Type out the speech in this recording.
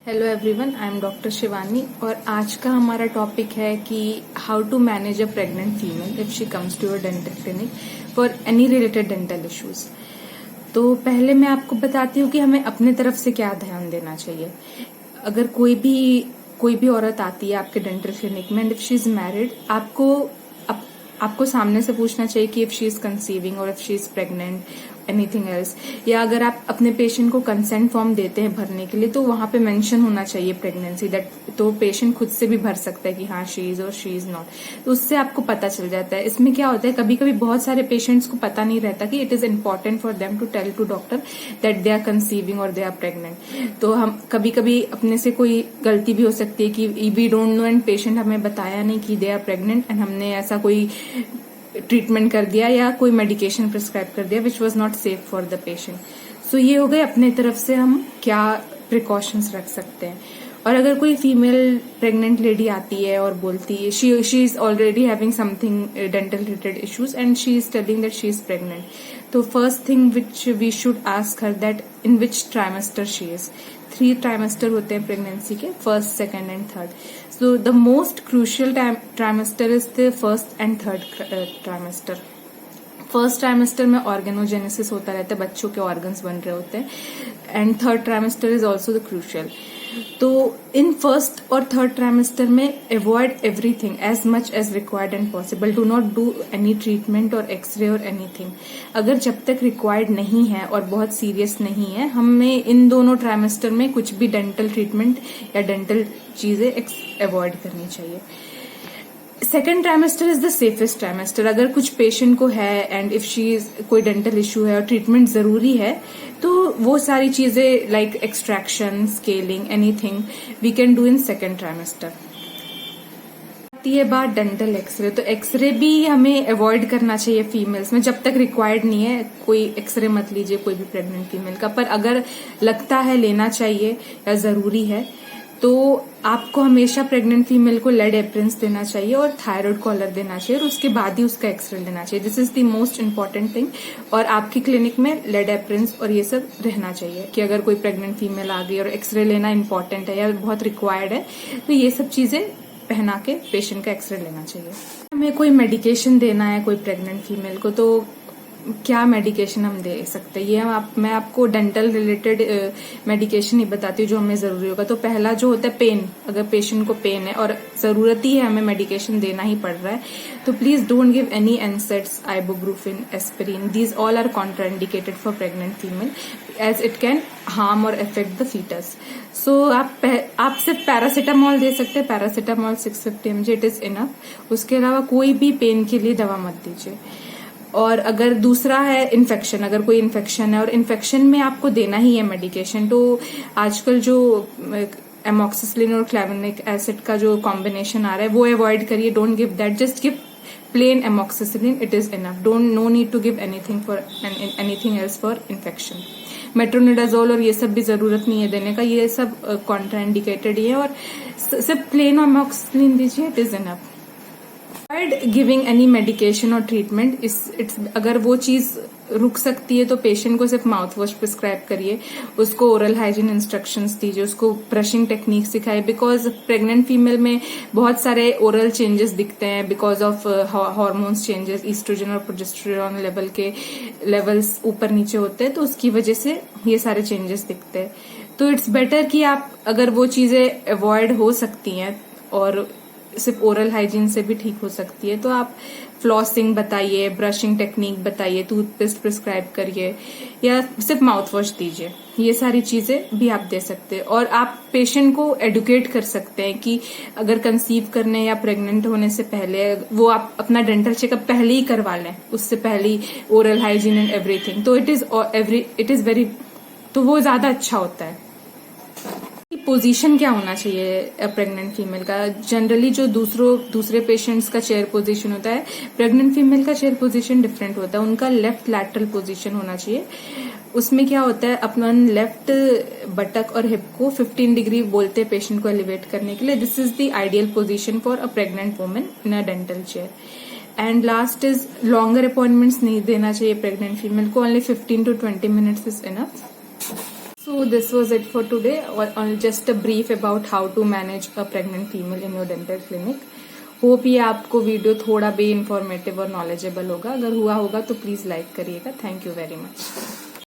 Hello everyone, I am doctor Shivani और आज का हमारा टॉपिक है कि how to manage a pregnant female if she comes to your dental clinic for any related dental issues. तो पहले मैं आपको बताती हूँ कि हमें अपने तरफ से क्या ध्यान देना चाहिए। अगर कोई भी औरत आती है आपके डेंटल क्लिनिक में and if she is married, आपको सामने से पूछना चाहिए कि इफ शी इज कंसीविंग और if she is pregnant anything else, या अगर आप अपने पेशेंट को कंसेंट फॉर्म देते हैं भरने के लिए तो वहां पे मेंशन होना चाहिए प्रेगनेंसी, दैट तो पेशेंट खुद से भी भर सकता है कि हाँ शी इज और शी इज नॉट। तो उससे आपको पता चल जाता है। इसमें क्या होता है, कभी कभी बहुत सारे पेशेंट्स को पता नहीं रहता कि it is important for them to tell to doctor that they are conceiving और दे आर प्रेग्नेंट। तो हम कभी कभी अपने से कोई गलती भी हो सकती है कि we don't know and patient हमें बताया नहीं कि दे आर प्रेग्नेंट एंड हमने ऐसा कोई ट्रीटमेंट कर दिया या कोई मेडिकेशन प्रिस्क्राइब कर दिया which was not safe for the patient. So ये हो गए अपने तरफ से हम क्या प्रिकॉशंस रख सकते हैं। और अगर कोई फीमेल प्रेग्नेंट लेडी आती है और बोलती है she is already having something dental related issues and she is telling that she is pregnant, तो first thing which we should ask her that in which trimester she is. 3 trimester होते हैं pregnancy के, first, second and third. So the most crucial trimester is the first and third trimester. First trimester में organogenesis होता रहता है, बच्चों के organs बन रहे होते हैं, and third trimester is also the crucial. तो इन फर्स्ट और थर्ड ट्राइमेस्टर में avoid everything as much as required and possible. Do not do any treatment और एक्सरे और एनीथिंग। अगर जब तक रिक्वायर्ड नहीं है और बहुत सीरियस नहीं है, हमें इन दोनों ट्राइमेस्टर में कुछ भी डेंटल ट्रीटमेंट या डेंटल चीजें अवॉइड करनी चाहिए। Second trimester is the safest trimester. अगर कुछ पेशेंट को है एंड इफ शी कोई डेंटल इश्यू है और ट्रीटमेंट जरूरी है तो वो सारी चीजें like extraction, scaling, anything we can do in second trimester. आती है बात डेंटल एक्सरे, तो एक्सरे भी हमें अवॉइड करना चाहिए फीमेल्स में। जब तक रिक्वायर्ड नहीं है कोई एक्सरे मत लीजिए कोई भी प्रेग्नेंट फीमेल का, पर अगर लगता है लेना चाहिए या जरूरी है तो आपको हमेशा प्रेग्नेंट फीमेल को लेड एप्रिंस देना चाहिए और थायराइड कॉलर देना चाहिए और उसके बाद ही उसका एक्सरे लेना चाहिए। This is the most important thing. और आपकी क्लिनिक में लेड एप्रिंस और ये सब रहना चाहिए कि अगर कोई प्रेग्नेंट फीमेल आ गई और एक्सरे लेना इंपॉर्टेंट है या बहुत रिक्वायर्ड है तो ये सब चीजें पहना के पेशेंट का एक्सरे लेना चाहिए। हमें कोई मेडिकेशन देना है कोई प्रेग्नेंट फीमेल को, तो क्या मेडिकेशन हम दे सकते हैं, मैं आपको डेंटल रिलेटेड मेडिकेशन ही बताती हूँ जो हमें जरूरी होगा। तो पहला जो होता है पेन, अगर पेशेंट को पेन है और जरूरत ही है हमें मेडिकेशन देना ही पड़ रहा है तो please don't give any NSAIDs, ibuprofen, aspirin. These all are contraindicated for pregnant female as it can harm और अफेक्ट द फीटस। सो आप सिर्फ पैरासीटामोल दे सकते हैं, paracetamol 650 mg, it is enough. उसके अलावा कोई भी पेन के लिए दवा मत दीजिए। और अगर दूसरा है इन्फेक्शन, अगर कोई इन्फेक्शन है और इन्फेक्शन में आपको देना ही है मेडिकेशन, तो आजकल जो एमॉक्सिसिलिन और क्लेवेनिक एसिड का जो कॉम्बिनेशन आ रहा है वो अवॉइड करिए। Don't give that, just give plain amoxicillin, it is enough. Don't no need to give anything else for infection. Metronidazole और ये सब भी जरूरत नहीं है देने का, ये सब कॉन्ट्राइंडिकेटेड ही है और सिर्फ प्लेन एमॉक्सिसिलिन दीजिए, it is enough. Giving any medication और ट्रीटमेंट, अगर वो चीज रुक सकती है तो पेशेंट को सिर्फ माउथ वॉश प्रिस्क्राइब करिए, उसको ओरल हाइजीन इंस्ट्रक्शंस दीजिए, उसको ब्रशिंग टेक्निक सिखाइए। बिकॉज प्रेग्नेंट फीमेल में बहुत सारे ओरल चेंजेस दिखते हैं because of hormones changes, oestrogen और प्रोजेस्टेरॉन लेवल के लेवल्स ऊपर नीचे होते हैं, तो उसकी वजह से ये सारे चेंजेस दिखते हैं। तो इट्स बेटर कि आप अगर वो चीजें अवॉइड हो सकती हैं और सिर्फ ओरल हाइजीन से भी ठीक हो सकती है तो आप फ्लॉसिंग बताइए, ब्रशिंग टेक्निक बताइए, टूथपेस्ट प्रिस्क्राइब करिए या सिर्फ माउथ वॉश दीजिए। ये सारी चीजें भी आप दे सकते हैं। और आप पेशेंट को एडुकेट कर सकते हैं कि अगर कंसीव करने या प्रेग्नेंट होने से पहले वो आप अपना डेंटल चेकअप पहले ही करवा लें, उससे पहले ही ओरल हाइजीन एंड एवरीथिंग, तो इट इज वेरी, तो वो ज्यादा अच्छा होता है। पोजीशन क्या होना चाहिए प्रेग्नेंट फीमेल का? जनरली जो दूसरे पेशेंट्स का चेयर पोजीशन होता है, प्रेग्नेंट फीमेल का चेयर पोजीशन डिफरेंट होता है। उनका लेफ्ट लैटरल पोजीशन होना चाहिए। उसमें क्या होता है, अपन लेफ्ट बटक और हिप को 15 डिग्री बोलते हैं पेशेंट को एलिवेट करने के लिए। This is the ideal position for a pregnant woman in a dental chair. And last is longer appointments नहीं देना चाहिए प्रेग्नेंट फीमेल को, only 15 to 20 minutes is enough. So this was it for today, or just a brief about how to manage a pregnant female in your dental clinic. Hope ये आपको video थोड़ा भी informative और knowledgeable होगा. अगर हुआ होगा तो प्लीज लाइक करिएगा. Thank you very much.